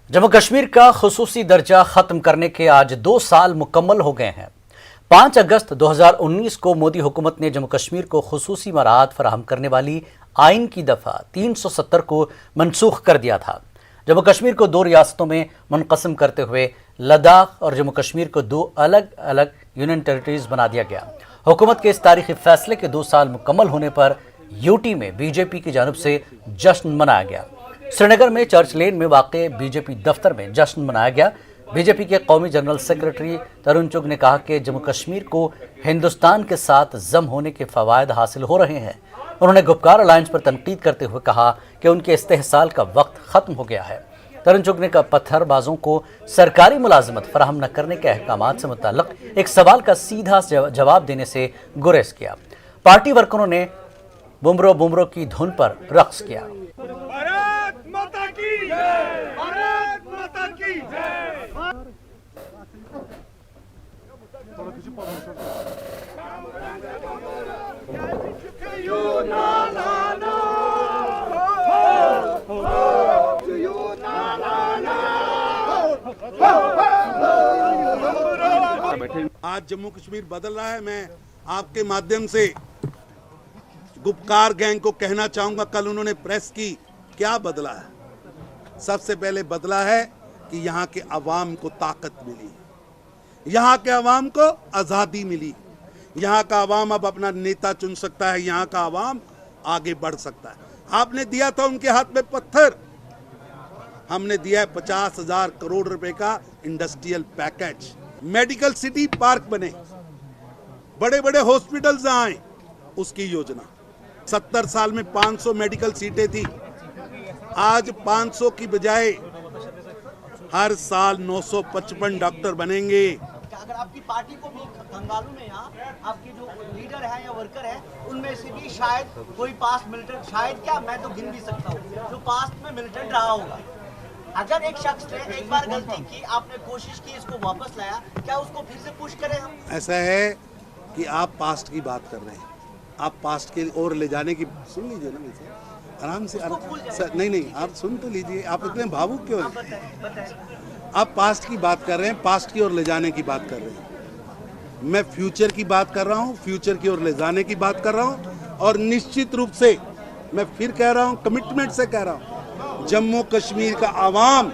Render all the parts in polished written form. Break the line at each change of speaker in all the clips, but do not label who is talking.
जम्मू कश्मीर का खुसूसी दर्जा खत्म करने के आज 2 साल मुकम्मल हो गए हैं। 5 अगस्त 2019 को मोदी हुकूमत ने जम्मू कश्मीर को खुसूसी मराहत फराहम करने वाली आइन की दफ़ा 370 को मनसूख कर दिया था। जम्मू कश्मीर को 2 रियासतों में मुनक़सम करते हुए लद्दाख और जम्मू कश्मीर को 2 अलग अलग यूनियन टेरिटरीज बना दिया गया। हुकूमत के इस तारीखी फैसले के 2 साल मुकम्मल होने पर यूटी में बीजेपी की जानब से जश्न मनाया गया। श्रीनगर में चर्च लेन में वाक़े बीजेपी दफ्तर में जश्न मनाया गया। बीजेपी के कौमी जनरल सेक्रेटरी तरुण चुग ने कहा कि जम्मू कश्मीर को हिंदुस्तान के साथ जम होने के फ़वायद हासिल हो रहे हैं। उन्होंने गुपकार अलायंस पर तनकीद करते हुए कहा कि उनके इस्तेहसाल का वक्त ख़त्म हो गया है। तरुण चुग ने पत्थरबाजों को सरकारी मुलाजमत फराहम न करने के अहकाम से मुतल्लिक़ एक सवाल का सीधा जवाब देने से गुरेज किया। पार्टी वर्करों ने बुमरो बुमरो की धुन पर रक्स किया।
माता की जय, भारत माता की जय।
आज जम्मू कश्मीर बदल रहा है। मैं आपके माध्यम से गुपकार गैंग को कहना चाहूंगा, कल उन्होंने प्रेस की, क्या बदला है? सबसे पहले बदला है कि यहाँ के अवाम को ताकत मिली, यहाँ के अवाम को आज़ादी मिली, यहाँ का अवाम अब अपना नेता चुन सकता है, यहाँ का अवाम आगे बढ़ सकता है। आपने दिया था उनके हाथ में पत्थर, हमने दिया है 50,000 करोड़ रुपए का industrial package. Medical city park बने, बड़े बड़े हॉस्पिटल्स आए, उसकी योजना। 70 साल में 500 मेडिकल सीटें थी, आज 500 की बजाय हर साल 955 डॉक्टर बनेंगे।
अगर आपकी पार्टी को भी खंगालू में यहाँ आपके जो लीडर है या वर्कर है उनमें से भी शायद कोई पास्ट मिलिटेंट, शायद क्या मैं तो गिन भी सकता हूँ जो पास्ट में मिलिटेंट रहा होगा। अगर एक शख्स ने एक बार गलती की, आपने कोशिश की, इसको वापस लाया, क्या उसको फिर से पुश करें हम?
ऐसा है कि आप पास्ट की बात कर रहे हैं, आप पास्ट के ओर ले जाने की, सुन लीजिए ना मुझे आराम से, नहीं आप सुन तो लीजिए, आप इतने भावुक क्यों हैं? आप पास्ट की बात कर रहे हैं, पास्ट की ओर ले जाने की बात कर रहे हैं। मैं फ्यूचर की बात कर रहा हूं, फ्यूचर की ओर ले जाने की बात कर रहा हूं। और निश्चित रूप से मैं फिर कह रहा हूं, कमिटमेंट से कह रहा हूं, जम्मू कश्मीर का आवाम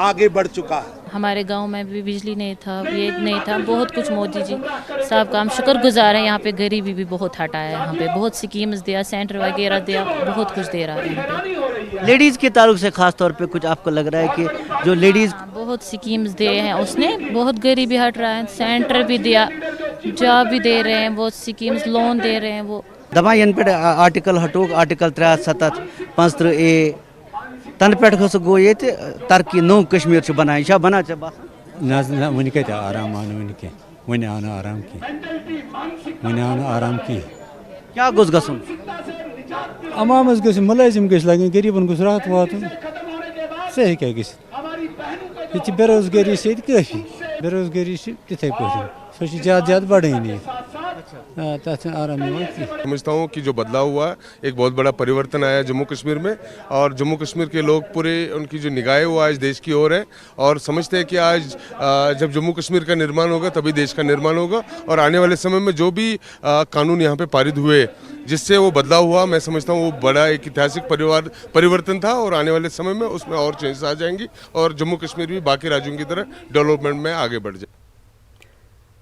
आगे बढ़ चुका है।
हमारे गांव में भी बिजली नहीं था, ये नहीं था, बहुत कुछ मोदी जी साहब का हम शुक्रगुजार हैं। यहाँ पे गरीबी भी बहुत हटाया है, यहाँ पे बहुत स्कीम्स दिया, सेंटर वगैरह दिया, बहुत कुछ दे रहा है यहाँ पे।
लेडीज़ के ताल्लुक से खास तौर पे कुछ आपको लग रहा है कि जो लेडीज़
बहुत स्कीम्स दिए हैं उसने, बहुत गरीबी हट रहा है, सेंटर भी दिया, जॉब भी दे रहे हैं, बहुत स्कीम्स, लोन दे रहे हैं। वो
दमा यन पे आर्टिकल हटोक, आर्टिकल 370 53A तन पे गो ये तरक्की नो कश्मीर बनाए बना
ना वन कत आराम आन वन कह वन आव न आराम कह वन आव न आराम कह
क्या गोस गसन
अमामस गस मुलाजिम गस लगन गरीबन गोस राहत वातन सह क्या गस बेरोजगारी से काफी बेरोजगारी तिथे पे सो ज्यादा बढ़े
समझता हूँ कि जो बदलाव हुआ एक बहुत बड़ा परिवर्तन आया जम्मू कश्मीर में, और जम्मू कश्मीर के लोग पूरे उनकी जो निगाहें वो आज देश की ओर है और समझते हैं कि आज जब जम्मू कश्मीर का निर्माण होगा तभी देश का निर्माण होगा। और आने वाले समय में जो भी कानून यहाँ पे पारित हुए जिससे वो बदलाव हुआ, मैं समझता हूँ वो बड़ा एक ऐतिहासिक परिवर्तन था और आने वाले समय में उसमें और चेंजेस आ जाएंगी और जम्मू कश्मीर भी बाकी राज्यों की तरह डेवलपमेंट में आगे बढ़ जाए।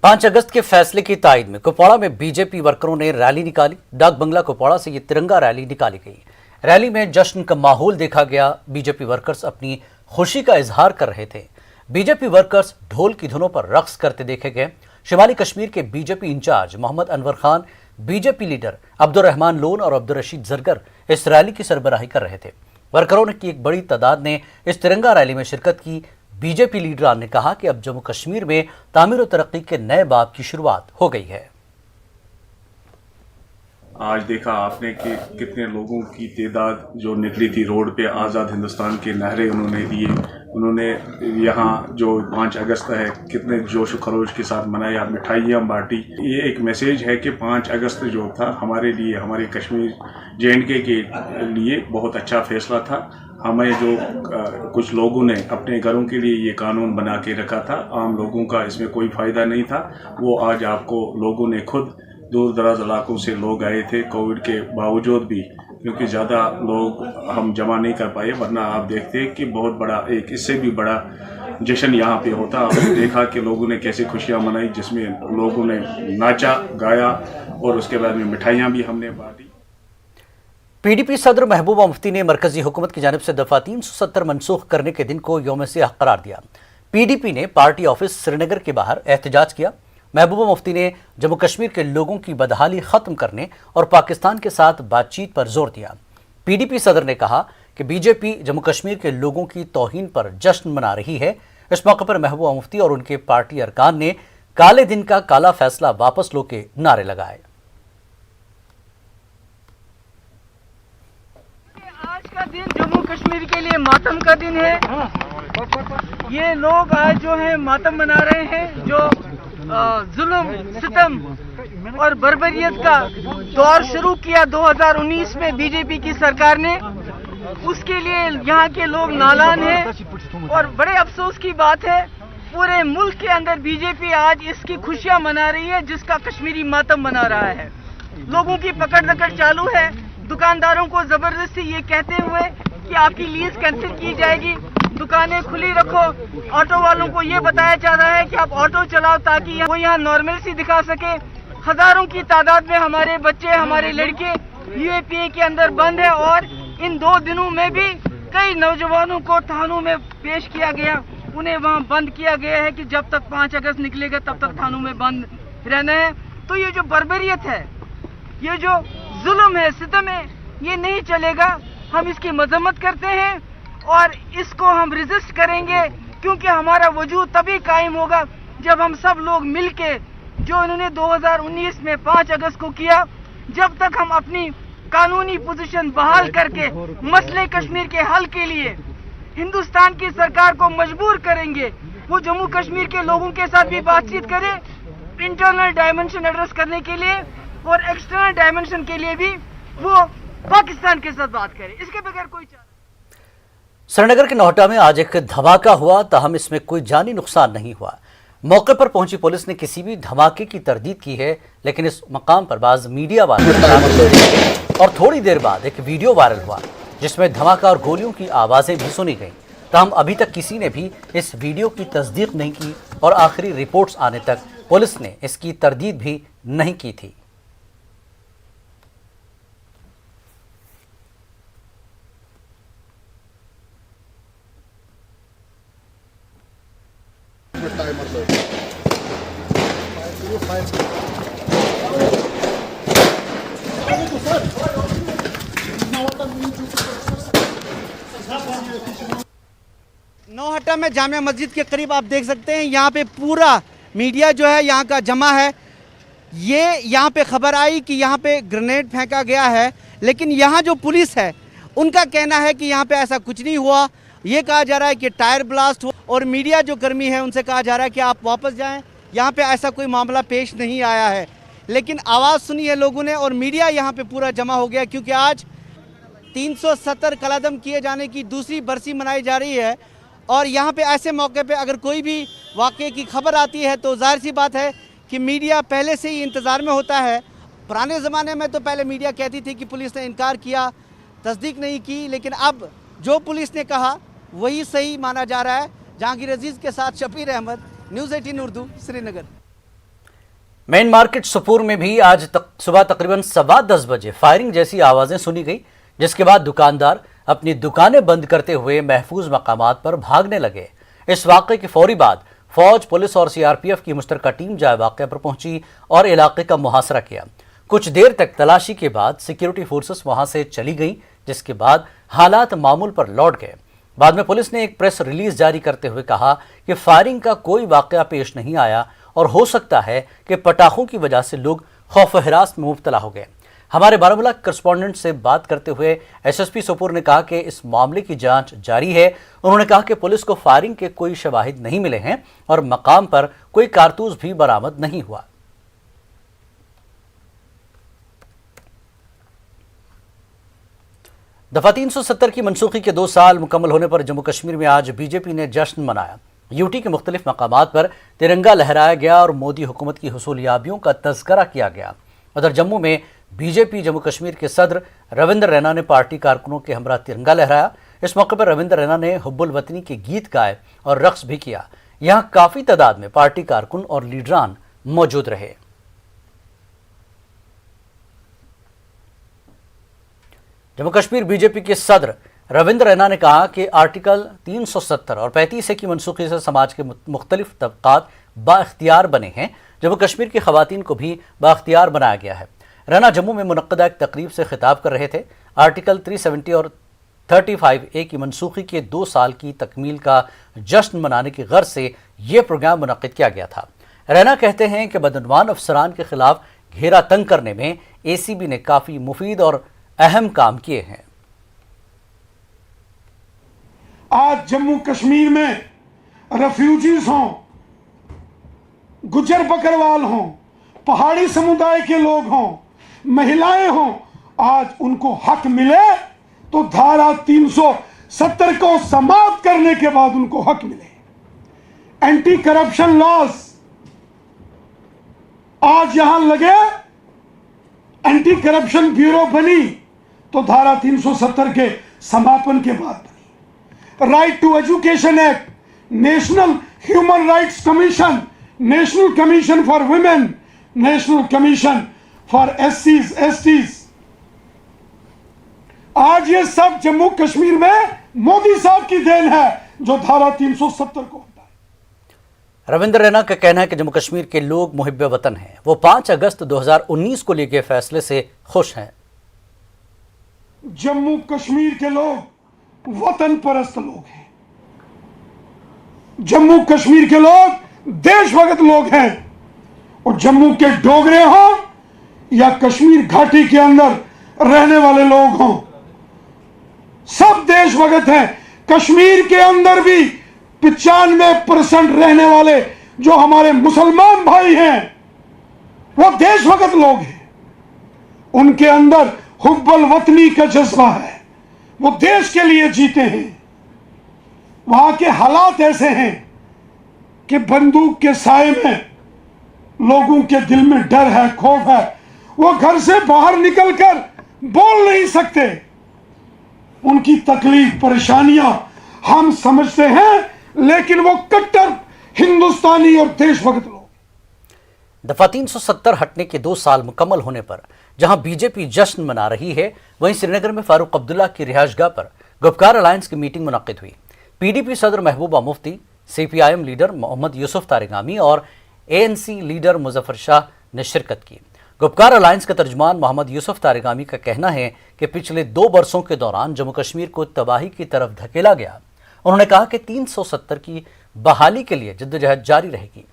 5 अगस्त के फैसले की तायद में कुपवाड़ा में बीजेपी वर्करों ने रैली निकाली। डाक बंगला कुपवाड़ा से ये तिरंगा रैली निकाली गई। रैली में जश्न का माहौल देखा गया। बीजेपी वर्कर्स अपनी खुशी का इजहार कर रहे थे। बीजेपी वर्कर्स ढोल की धुनों पर रक्स करते देखे गए। शिमाली कश्मीर के BJP incharge Mohammad Anwar Khan, BJP leader Abdul Rahman Lone और अब्दुल रशीद जरगर इस रैली की सरबराही कर रहे थे। वर्करों की एक बड़ी तादाद ने इस तिरंगा रैली में शिरकत की। बीजेपी लीडरान ने कहा कि अब जम्मू कश्मीर में तामीर और तरक्की के नए बाब की शुरुआत हो गई है।
आज देखा आपने कि कितने लोगों की तादाद जो निकली थी रोड पे, आज़ाद हिंदुस्तान के नारे उन्होंने दिए, उन्होंने यहाँ जो 5 अगस्त है कितने जोश व खरोश के साथ मनाया, मिठाइयाँ बांटी। ये एक मैसेज है कि 5 अगस्त जो था हमारे लिए, हमारे कश्मीर JNK के लिए बहुत अच्छा फैसला था। हमें जो कुछ लोगों ने अपने घरों के लिए ये कानून बना के रखा था, आम लोगों का इसमें कोई फ़ायदा नहीं था। वो आज आपको लोगों ने खुद दूर दराज इलाकों से लोग आए थे कोविड के बावजूद भी, क्योंकि ज़्यादा लोग हम जमा नहीं कर पाए, वरना आप देखते कि बहुत बड़ा एक इससे भी बड़ा जश्न यहाँ पे होता। आपने देखा कि लोगों ने कैसे खुशियाँ मनाई, जिसमें लोगों ने नाचा गाया और उसके बाद में मिठाइयाँ भी हमने बांटी।
PDP सदर महबूबा मुफ्ती ने मरकजी हुकूमत की जानिब से दफा 370 मनसूख करने के दिन को यौम सियाह करार दिया। PDP ने पार्टी ऑफिस श्रीनगर के बाहर एहतजाज किया। महबूबा मुफ्ती ने जम्मू कश्मीर के लोगों की बदहाली खत्म करने और पाकिस्तान के साथ बातचीत पर जोर दिया। PDP सदर ने कहा कि BJP जम्मू कश्मीर के लोगों की तौहीन पर जश्न मना रही है। इस मौके पर महबूबा मुफ्ती और उनके पार्टी अरकान ने काले दिन का काला फैसला वापस लो के नारे लगाए।
आज का दिन जम्मू कश्मीर के लिए मातम का दिन है। ये लोग आज जो है मातम मना रहे हैं, जो जुल्म सितम और बर्बरियत का दौर शुरू किया 2019 में बीजेपी की सरकार ने, उसके लिए यहाँ के लोग नालान हैं। और बड़े अफसोस की बात है, पूरे मुल्क के अंदर बीजेपी आज इसकी खुशियां मना रही है जिसका कश्मीरी मातम मना रहा है। लोगों की पकड़ दकड़ चालू है, दुकानदारों को जबरदस्ती ये कहते हुए कि आपकी लीज कैंसिल की जाएगी, दुकानें खुली रखो। ऑटो वालों को ये बताया जा रहा है कि आप ऑटो चलाओ ताकि वो यहाँ नॉर्मलसी दिखा सके। हजारों की तादाद में हमारे बच्चे, हमारे लड़के UAPA के अंदर बंद है और इन 2 दिनों में भी कई नौजवानों को थानों में पेश किया गया, उन्हें वहाँ बंद किया गया है कि जब तक 5 अगस्त निकलेगा तब तक थानों में बंद रहना है। तो ये जो बर्बरियत है, ये जो जुल्म है, सितम है, ये नहीं चलेगा। हम इसकी मजम्मत करते हैं और इसको हम रेजिस्ट करेंगे, क्योंकि हमारा वजूद तभी कायम होगा जब हम सब लोग मिलके, जो इन्होंने 2019 में 5 अगस्त को किया, जब तक हम अपनी कानूनी पोजीशन बहाल करके मसले कश्मीर के हल के लिए हिंदुस्तान की सरकार को मजबूर करेंगे वो जम्मू कश्मीर के लोगों के साथ भी बातचीत करे, इंटरनल डायमेंशन एड्रेस करने के लिए और एक्सटर्नल डायमेंशन के लिए भी वो पाकिस्तान के साथ बात करे। इसके बगैर कोई
श्रीनगर के नौहटा में आज एक धमाका हुआ, ताहम इसमें कोई जानी नुकसान नहीं हुआ। मौके पर पहुंची पुलिस ने किसी भी धमाके की तरदीद की है, लेकिन इस मकाम पर बाज मीडिया वाले और थोड़ी देर बाद एक वीडियो वायरल हुआ जिसमें धमाका और गोलियों की आवाजें भी सुनी गईं। ताहम अभी तक किसी ने भी इस वीडियो की तस्दीक नहीं की और आखिरी रिपोर्ट्स आने तक पुलिस ने इसकी तरदीद भी नहीं की थी।
नौहट्टा में जामिया मस्जिद के करीब आप देख सकते हैं, यहाँ पे पूरा मीडिया जो है यहाँ का जमा है। ये यहाँ पे खबर आई कि यहाँ पे ग्रेनेड फेंका गया है, लेकिन यहाँ जो पुलिस है उनका कहना है कि यहाँ पे ऐसा कुछ नहीं हुआ। ये कहा जा रहा है कि टायर ब्लास्ट हुआ और मीडिया जो कर्मी है उनसे कहा जा रहा है कि आप वापस जाएं, यहाँ पे ऐसा कोई मामला पेश नहीं आया है। लेकिन आवाज़ सुनी है लोगों ने और मीडिया यहाँ पे पूरा जमा हो गया, क्योंकि आज 370 कलादम किए जाने की दूसरी बरसी मनाई जा रही है। और यहाँ पे ऐसे मौके पे अगर कोई भी वाक़े की खबर आती है तो जाहिर सी बात है कि मीडिया पहले से ही इंतज़ार में होता है। पुराने ज़माने में तो पहले मीडिया कहती थी कि पुलिस ने इनकार किया, तस्दीक नहीं की, लेकिन अब जो पुलिस ने कहा वही सही माना जा रहा है। जहांगीर अजीज़ के साथ Shabir Ahmad, news 18 Urdu, Srinagar.
Main market Sopore में भी आज सुबह तकरीबन 10:15 बजे फायरिंग जैसी आवाज़ें सुनी गई, जिसके बाद दुकानदार अपनी दुकानें बंद करते हुए महफूज मकामात पर भागने लगे। इस वाक़े के फौरी बाद फौज, पुलिस और CRPF की मुश्तरका टीम जाए वाक़े पर पहुंची और इलाके का मुहासरा किया। कुछ देर तक तलाशी के बाद सिक्योरिटी फोर्सेस वहां से चली गईं, जिसके बाद हालात मामूल पर लौट गए। बाद में पुलिस ने एक प्रेस रिलीज जारी करते हुए कहा कि फायरिंग का कोई वाक़या पेश नहीं आया और हो सकता है कि पटाखों की वजह से लोग खौफ व हिरास में मुब्तला हो गए। हमारे बारामूला करस्पॉन्डेंट से बात करते हुए एसएसपी सोपोर ने कहा कि इस मामले की जांच जारी है। उन्होंने कहा कि पुलिस को फायरिंग के कोई शवाहिद नहीं मिले हैं और मकाम पर कोई कारतूस भी बरामद नहीं हुआ। दफा 370 की मनसूखी के 2 साल मुकम्मल होने पर जम्मू कश्मीर में आज बीजेपी ने जश्न मनाया। यूटी के मुख्तलिफ मकामात पर तिरंगा लहराया गया और मोदी हुकूमत की हुसूलियाबियों का तज़किरा किया गया। उधर जम्मू में बीजेपी जम्मू कश्मीर के सदर रविंद्र रैना ने पार्टी कारकुनों के हमरा तिरंगा लहराया। इस मौके पर रविंद्र रैना ने हुब्बुल वतनी के गीत गाए और रक्स भी किया। यहाँ काफ़ी तादाद में पार्टी कारकुन और लीडरान मौजूद रहे। जम्मू कश्मीर बीजेपी के सदर रविंद्र रैना ने कहा कि आर्टिकल 370 और 35 की मनसूखी से समाज के मुख्तलिफ तबकात बाइख्तियार बने हैं। जम्मू कश्मीर की खवातीन को भी बाइख्तियार बनाया गया है। रैना जम्मू में मुनक्कदा एक तकरीब से खिताब कर रहे थे। आर्टिकल 370 और 35A की मनसूखी के 2 साल की तकमील का जश्न मनाने की गर्ज से ये प्रोग्राम मुनक्किद किया गया था। रैना कहते हैं कि बदनवान अफसरान के खिलाफ घेरा तंग करने में ACB ने काफ़ी मुफीद और अहम काम किए हैं।
आज जम्मू कश्मीर में रेफ्यूजीज हों, गुजर बकरवाल हों, पहाड़ी समुदाय के लोग हों, महिलाएं हों, आज उनको हक मिले तो धारा 370 को समाप्त करने के बाद उनको हक मिले। एंटी करप्शन लॉज आज यहां लगे, एंटी करप्शन ब्यूरो बनी तो धारा 370 के समापन के बाद बनी। Right to education act, national human rights commission, national commission for women, national commission for SCs, STs, आज ये सब जम्मू कश्मीर में मोदी साहब की देन है जो धारा 370 को हटाए।
रविंद्र रैना का कहना है कि जम्मू कश्मीर के लोग मुहिब्बे वतन हैं। वो 5 अगस्त 2019 को लिए गए फैसले से खुश हैं।
जम्मू कश्मीर के लोग वतन परस्त लोग हैं। जम्मू कश्मीर के लोग देशभक्त लोग हैं। और जम्मू के डोगरे हों या कश्मीर घाटी के अंदर रहने वाले लोग हों, सब देशभक्त हैं। कश्मीर के अंदर भी 95% रहने वाले जो हमारे मुसलमान भाई हैं वो देशभक्त लोग हैं। उनके अंदर हुब्बुल वतनी का जज्बा है, वो देश के लिए जीते हैं। वहां के हालात ऐसे हैं कि बंदूक के साए में लोगों के दिल में डर है, खौफ है। वो घर से बाहर निकलकर बोल नहीं सकते। उनकी तकलीफ परेशानियां हम समझते हैं, लेकिन वो कट्टर हिंदुस्तानी और देशभक्त लोग।
दफा 370 हटने के 2 साल मुकम्मल होने पर जहां बीजेपी जश्न मना रही है, वहीं श्रीनगर में फारूक अब्दुल्ला की रिहायशगाह पर गुपकार अलायंस की मीटिंग मुनक्किद हुई। PDP सदर महबूबा मुफ्ती, CPIM लीडर मोहम्मद यूसुफ तारिगामी और ANC लीडर मुजफ्फर शाह ने शिरकत की। गुपकार अलायंस का तर्जुमान मोहम्मद यूसुफ तारिगामी का कहना है कि पिछले 2 बरसों के दौरान जम्मू कश्मीर को तबाही की तरफ धकेला गया। उन्होंने कहा कि 370 की बहाली के लिए जद्दोजहद जारी रहेगी।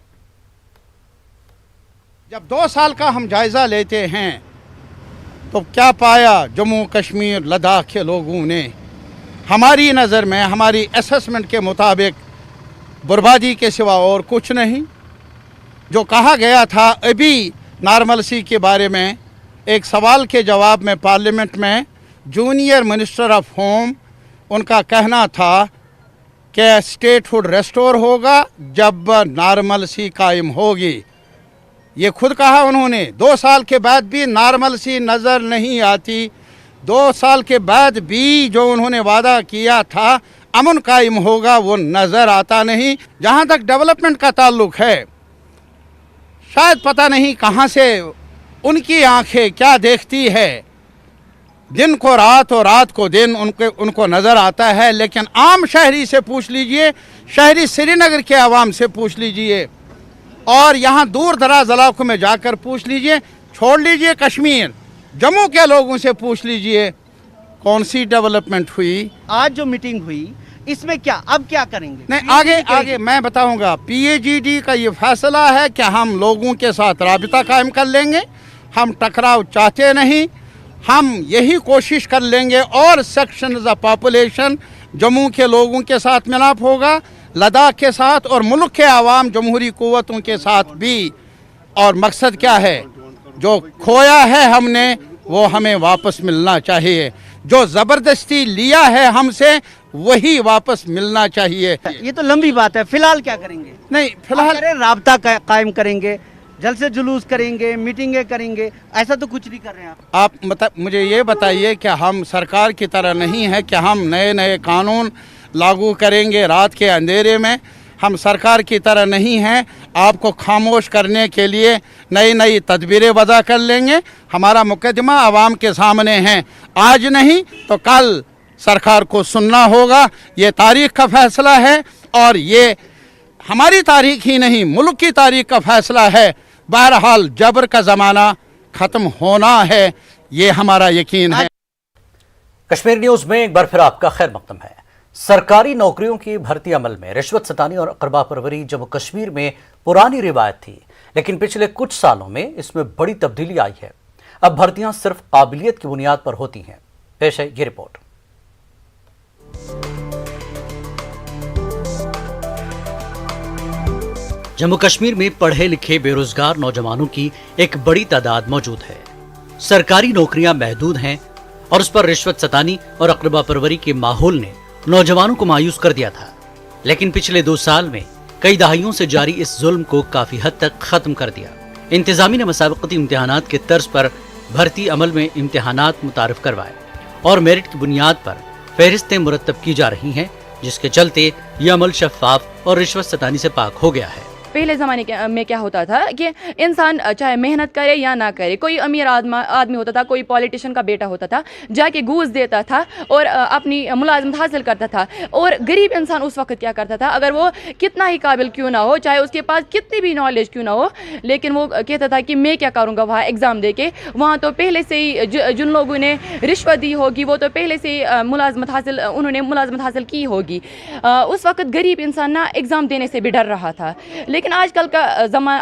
जब 2 साल का हम जायजा लेते हैं तो क्या पाया जम्मू कश्मीर लद्दाख के लोगों ने? हमारी नज़र में, हमारी असेसमेंट के मुताबिक बर्बादी के सिवा और कुछ नहीं। जो कहा गया था अभी नॉर्मलसी के बारे में, एक सवाल के जवाब में पार्लियामेंट में जूनियर मिनिस्टर ऑफ होम, उनका कहना था कि स्टेटहुड रेस्टोर होगा जब नॉर्मलसी कायम होगी। ये खुद कहा उन्होंने। 2 साल के बाद भी नॉर्मलसी नज़र नहीं आती। 2 साल के बाद भी जो उन्होंने वादा किया था अमन कायम होगा, वो नज़र आता नहीं। जहाँ तक डेवलपमेंट का ताल्लुक है, शायद पता नहीं कहाँ से उनकी आंखें क्या देखती है। दिन को रात और रात को दिन उनको नज़र आता है। लेकिन आम शहरी से पूछ लीजिए, शहरी श्रीनगर के आवाम से पूछ लीजिए और यहाँ दूर दराज इलाकों में जाकर पूछ लीजिए, छोड़ लीजिए कश्मीर, जम्मू के लोगों से पूछ लीजिए कौन सी डेवलपमेंट हुई।
आज जो मीटिंग हुई इसमें क्या, अब क्या करेंगे?
नहीं, आगे मैं बताऊंगा। PAGD का ये फैसला है कि हम लोगों के साथ राबिता कायम कर लेंगे। हम टकराव चाहते नहीं। हम यही कोशिश कर लेंगे और सेक्शन ऑफ पॉपुलेशन जम्मू के लोगों के साथ मिलाप होगा, लद्दाख के साथ और मुल्क के आवाम जमहूरी कुव्वतों के साथ भी। और मकसद क्या है, जो खोया है हमने वो हमें वापस मिलना चाहिए, जो ज़बरदस्ती लिया है हमसे वही वापस मिलना चाहिए।
ये तो लंबी बात है, फिलहाल क्या करेंगे?
नहीं, फिलहाल
राब्ता कायम करेंगे, जल्द से जुलूस करेंगे, मीटिंगें करेंगे, ऐसा तो कुछ नहीं कर रहे हैं आप।
मुझे ये बताइए कि हम सरकार की तरह नहीं है कि हम नए नए कानून लागू करेंगे रात के अंधेरे में। हम सरकार की तरह नहीं हैं, आपको खामोश करने के लिए नई नई तदबीरें वज़ा कर लेंगे। हमारा मुकदमा आवाम के सामने है, आज नहीं तो कल सरकार को सुनना होगा। ये तारीख का फैसला है और ये हमारी तारीख ही नहीं मुल्क की तारीख का फैसला है। बहरहाल जबर का ज़माना ख़त्म होना है, ये हमारा यकीन है।
कश्मीर न्यूज़ में एक बार फिर आपका खैर मकदम है। सरकारी नौकरियों की भर्ती अमल में रिश्वत सतानी और अकरबा परवरी जम्मू कश्मीर में पुरानी रिवायत थी, लेकिन पिछले कुछ सालों में इसमें बड़ी तब्दीली आई है। अब भर्तियां सिर्फ काबिलियत की बुनियाद पर होती हैं। पेश है ये रिपोर्ट। जम्मू कश्मीर में पढ़े लिखे बेरोजगार नौजवानों की एक बड़ी तादाद मौजूद है। सरकारी नौकरियां महदूद हैं और उस पर रिश्वत सतानी और अकरबा परवरी के माहौल ने नौजवानों को मायूस कर दिया था। लेकिन पिछले 2 साल में कई दहाइयों से जारी इस जुल्म को काफी हद तक खत्म कर दिया। इंतजामी ने मुसाबकती इम्तिहानात के तर्ज पर भर्ती अमल में इम्तिहानात मुतारिफ करवाए और मेरिट की बुनियाद पर फहरिस्तें मुरतब की जा रही हैं, जिसके चलते ये अमल शफाफ और रिश्वत सतानी से पाक हो गया है।
पहले ज़माने में क्या होता था कि इंसान चाहे मेहनत करे या ना करे, कोई अमीर आदमी होता था, कोई पॉलिटिशियन का बेटा होता था, जाके घूस देता था और अपनी मुलाजमत हासिल करता था। और गरीब इंसान उस वक्त क्या करता था, अगर वो कितना ही काबिल क्यों ना हो, चाहे उसके पास कितनी भी नॉलेज क्यों ना हो, लेकिन वो कहता था कि मैं क्या करूँगा वहाँ एग्ज़ाम दे के। वहाँ तो पहले से ही जिन लोगों ने रिश्वत दी होगी वो तो पहले से ही उन्होंने मुलाजमत हासिल की होगी। उस वक्त गरीब इंसान ना एग्ज़ाम देने से भी डर रहा था। लेकिन आजकल का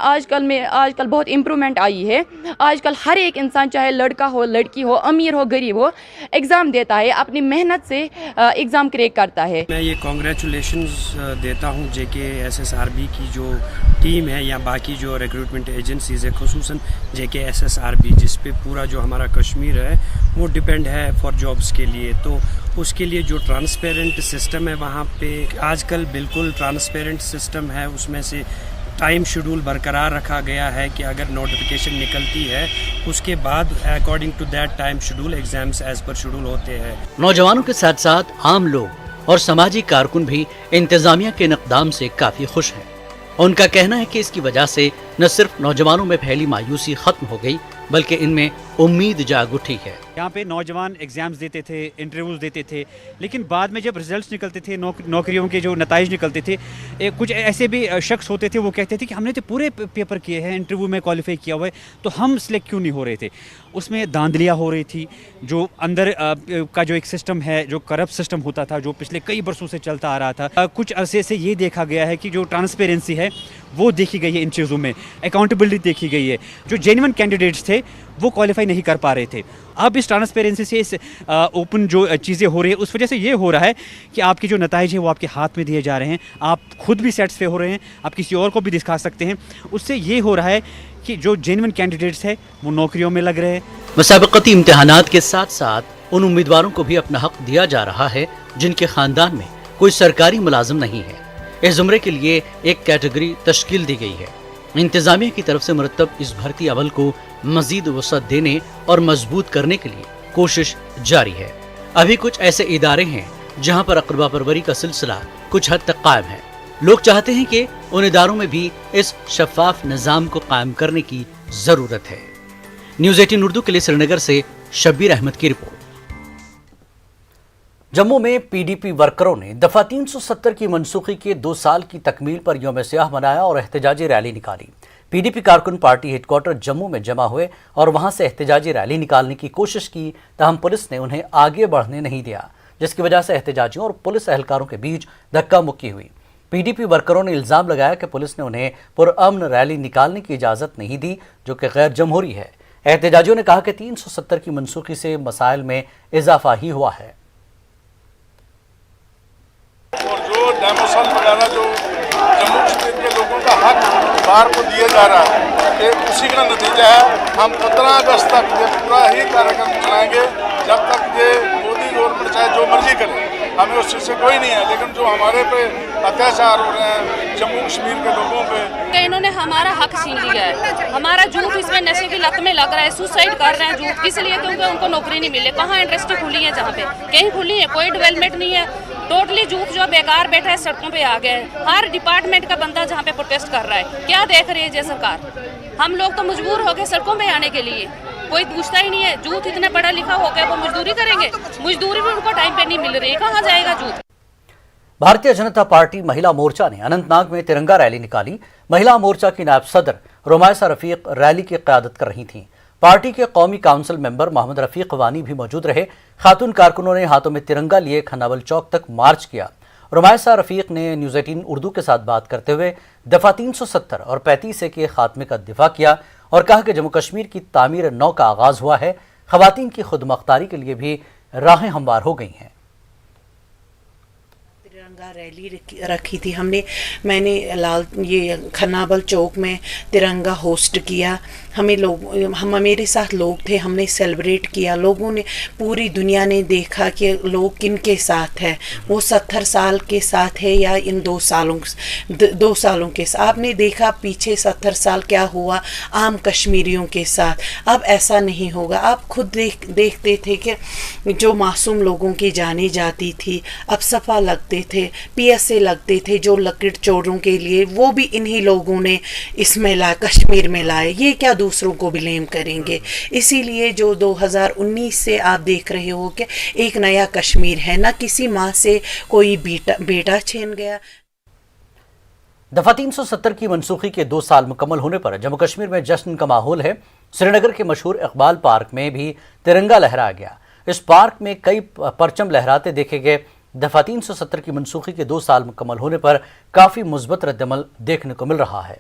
आजकल बहुत इम्प्रूवमेंट आई है। आजकल हर एक इंसान, चाहे लड़का हो, लड़की हो, अमीर हो, गरीब हो, एग्ज़ाम देता है, अपनी मेहनत से एग्ज़ाम क्रैक करता है।
मैं ये कॉन्ग्रेचुलेशंस देता हूँ जेके SSRB की जो टीम है या बाकी जो रिक्रूटमेंट एजेंसीज़ है, खुसूसन जेके SSRB, जिस पे पूरा जो हमारा कश्मीर है वो डिपेंड है फॉर जॉब्स के लिए। तो उसके लिए जो ट्रांसपेरेंट सिस्टम है वहाँ पे आजकल बिल्कुल ट्रांसपेरेंट सिस्टम है। उसमें से टाइम शेड्यूल बरकरार रखा गया है कि अगर नोटिफिकेशन निकलती है उसके बाद according to that time schedule exams as per schedule होते हैं।
नौजवानों के साथ साथ आम लोग और सामाजिक कारकुन भी इंतजामिया के इक़दाम से काफी खुश हैं। उनका कहना है कि इसकी वजह से न सिर्फ नौजवानों में फैली मायूसी खत्म हो गई, बल्कि इनमें उम्मीद जाग उठी है।
यहाँ पे नौजवान एग्जाम्स देते थे, इंटरव्यूज देते थे, लेकिन बाद में जब रिजल्ट्स निकलते थे, नौकरियों के जो नताइज निकलते थे, कुछ ऐसे भी शख्स होते थे वो कहते थे कि हमने तो पूरे पेपर किए हैं, इंटरव्यू में क्वालिफाई किया हुआ है, तो हम सिलेक्ट क्यों नहीं हो रहे थे। उसमें धांधलियाँ हो रही थी। जो अंदर का जो एक सिस्टम है, जो करप्ट सिस्टम होता था, जो पिछले कई बरसों से चलता आ रहा था, कुछ अरसे से ये देखा गया है कि जो ट्रांसपेरेंसी है वो देखी गई है, इन चीज़ों में अकाउंटेबिलिटी देखी गई है। जो जेन्युइन कैंडिडेट्स थे वो क्वालिफाई नहीं कर पा रहे थे। अब इस ट्रांसपेरेंसी से, इस ओपन जो चीज़ें हो रही है, उस वजह से ये हो रहा है कि आपके जो नताइज है वो आपके हाथ में दिए जा रहे हैं, आप खुद भी सेटिस्फाई हो रहे हैं, आप किसी और को भी दिखा सकते हैं। उससे ये हो रहा है कि जो जेन्युइन कैंडिडेट्स है वो नौकरियों में लग रहे हैं।
मुसाबकती इम्तिहानात के साथ साथ उन उम्मीदवारों को भी अपना हक दिया जा रहा है जिनके खानदान में कोई सरकारी मुलाजिम नहीं है। इस जुमरे के लिए एक कैटेगरी तश्कील दी गई है। इंतजामिया की तरफ से मुरतब इस भर्ती अमल को मजीद वसअत देने और मजबूत करने के लिए कोशिश जारी है। अभी कुछ ऐसे इदारे हैं जहां पर अकरबा परवरी का सिलसिला कुछ हद तक कायम है। लोग चाहते हैं कि उन इदारों में भी इस शफाफ निज़ाम को कायम करने की जरूरत है। न्यूज़ 18 उर्दू के लिए श्रीनगर से शब्बीर अहमद की रिपोर्ट। जम्मू में पीडीपी वर्करों ने दफा 370 की मनसूखी के 2 साल की तकमील पर यौम सियाह मनाया और एहतजाजी रैली निकाली। पीडीपी कारकुन पार्टी हेडक्वार्टर जम्मू में जमा हुए और वहां से एहतजाजी रैली निकालने की कोशिश की, ताहम पुलिस ने उन्हें आगे बढ़ने नहीं दिया, जिसकी वजह से एहतजाजियों और पुलिस एहलकारों के बीच धक्का मुक्की हुई। पीडीपी वर्करों ने इल्जाम लगाया कि पुलिस ने उन्हें पुरअमन रैली निकालने की इजाजत नहीं दी, जो कि गैर जमहूरी है। एहतजाजियों ने कहा कि 370 की मनसूखी से मसाइल में इजाफा ही हुआ है।
और जो डेमोशन वगैरह जो जम्मू कश्मीर के लोगों का हक बाहर को दिया जा रहा है, ये उसी का नतीजा है। हम 15 अगस्त तक ये पूरा ही कार्यक्रम चलाएंगे जब तक ये मोदी गवर्नमेंट चाहे जो मर्जी करे, हमें उस चीज़ से कोई नहीं है। लेकिन जो हमारे पे अत्याचार हो रहे हैं जम्मू कश्मीर के लोगों पे,
इन्होंने हमारा हक छीन लिया है। हमारा यूथ इसमें नशे की लत में लग रहा है, सुसाइड कर रहे हैं यूथ, इसलिए क्योंकि उनको नौकरी नहीं मिले। कहाँ इंडस्ट्री खुली है, जहाँ पे कहीं खुली है, कोई डेवलपमेंट नहीं है। टोटली यूथ जो बेकार बैठा है सड़कों पे आ गए। हर डिपार्टमेंट का बंदा जहाँ पे प्रोटेस्ट कर रहा है। क्या देख रही है ये सरकार? हम लोग तो मजबूर हो गए सड़कों में आने के लिए, कोई पूछता ही नहीं है। यूथ इतना पढ़ा लिखा हो गया, वो मजदूरी करेंगे, मजदूरी भी उनको टाइम पे नहीं मिल रही, कहाँ जाएगा यूथ?
भारतीय जनता पार्टी महिला मोर्चा ने अनंतनाग में तिरंगा रैली निकाली। महिला मोर्चा की नायब सदर रुमैसा रफीक रैली की क़यादत कर रही थीं। पार्टी के कौमी काउंसिल मेंबर मोहम्मद रफीक वानी भी मौजूद रहे। खातून कारकुनों ने हाथों में तिरंगा लिए खन्नावल चौक तक मार्च किया। रुमैसा रफीक ने न्यूज़ 18 उर्दू के साथ बात करते हुए दफ़ा 370 और 35 के खात्मे का दिफा किया और कहा कि जम्मू कश्मीर की तामीर नौ का आगाज़ हुआ है। ख़वातीन की खुदमुख्तारी के लिए भी राहें हमवार हो गई हैं।
तिरंगा रैली रखी थी हमने, मैंने ये खन्नाबल चौक में तिरंगा होस्ट किया। मेरे साथ लोग थे, हमने सेलिब्रेट किया। लोगों ने, पूरी दुनिया ने देखा कि लोग किन के साथ है। वो 70 साल के साथ है या इन 2 सालों के साथ। आपने देखा पीछे 70 साल क्या हुआ आम कश्मीरियों के साथ। अब ऐसा नहीं होगा। आप खुद देखते थे कि जो मासूम लोगों की जाने जाती थी, अब सफ़ा लगते थे, PSA लगते थे जो लकड़ चोरों के लिए, वो भी इन्हीं लोगों ने इसमें कश्मीर में लाए। ये क्या दूसरों को ब्लेम करेंगे? इसीलिए जो 2019 से आप देख रहे हो कि एक नया कश्मीर है, ना किसी माँ से कोई बेटा छीन गया।
दफ़ा 370 की मनसूखी के 2 साल मुकम्मल होने पर जम्मू कश्मीर में जश्न का माहौल है। श्रीनगर के मशहूर इकबाल पार्क में भी तिरंगा लहराया गया। इस पार्क में कई परचम लहराते देखे गए। दफ़ा 370 की मनसूखी के 2 साल मुकम्मल होने पर काफ़ी मुस्बत रद्दअमल देखने को मिल रहा है।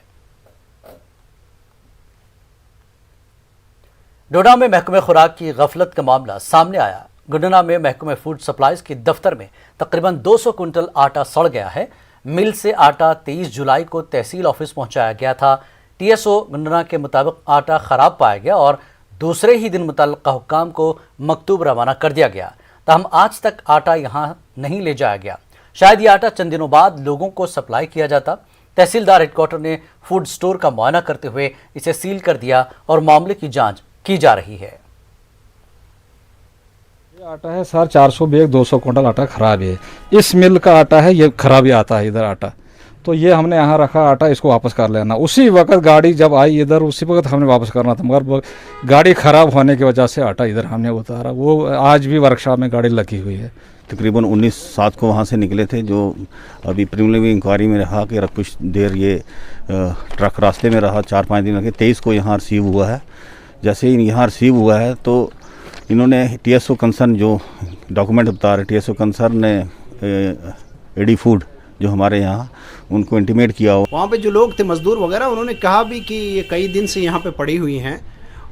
डोडा में महकमे खुराक की गफलत का मामला सामने आया। गुडना में महकमे फूड सप्लाईज के दफ्तर में तकरीबन 200 कुंटल आटा सड़ गया है। मिल से आटा 23 जुलाई को तहसील ऑफिस पहुंचाया गया था। TSO गुडना के मुताबिक आटा खराब पाया गया और दूसरे ही दिन मुतल्लिका हुक्काम को मकतूब रवाना कर दिया गया। तहम आज तक आटा यहां नहीं ले जाया गया। शायद ये आटा चंद दिनों बाद लोगों को सप्लाई किया जाता। तहसीलदार हेडक्वार्टर ने फूड स्टोर का मुआयना करते हुए इसे सील कर दिया और मामले की जांच की जा रही है।
ये आटा है सर 400 बैग 200 कुंटल आटा खराब है। इस मिल का आटा है, ये खराब ही आता है इधर आटा। तो ये हमने यहाँ रखा आटा, इसको वापस कर लेना। उसी वक्त गाड़ी जब आई इधर, उसी वक्त हमने वापस करना था, मगर गाड़ी ख़राब होने की वजह से आटा इधर हमने उतारा। वो आज भी वर्कशॉप में गाड़ी लगी हुई है।
तकरीबन 19/7 को वहाँ से निकले थे, जो अभी प्रीलिमिनरी इंक्वायरी में रहा कि कुछ देर ये ट्रक रास्ते में रहा, 4-5 दिन लगे। 23 को यहाँ रिसीव हुआ है। जैसे ही यहाँ रिसीव हुआ है तो इन्होंने TSO कंसर्न जो डॉक्यूमेंट बता रहे, TSO कंसर्न ने AD फूड जो हमारे यहाँ, उनको इंटीमेट किया हो।
वहाँ पे जो लोग थे मजदूर वगैरह, उन्होंने कहा भी कि ये कई दिन से यहाँ पे पड़ी हुई हैं